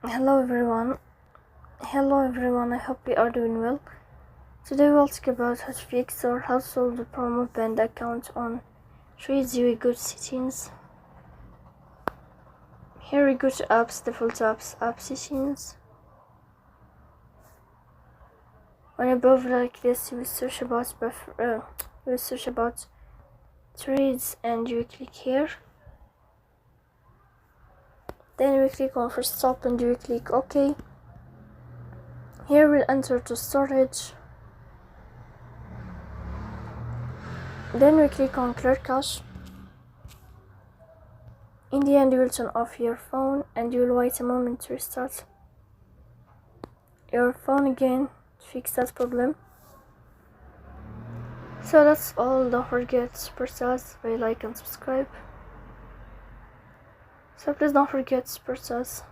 Hello everyone. I hope you are doing well. Today we'll talk about how to fix or how to solve the problem of banned account on 3 good settings. Here we go to apps, default apps, app settings. When above like this, you will search about trades and you click here. Then we click on first stop and you click OK. Here we'll enter to storage. Then we click on clear cache. In the end, you will turn off your phone and you will wait a moment to restart your phone again to fix that problem. So that's all. Don't forget to support us by like and subscribe. So please don't forget to support us.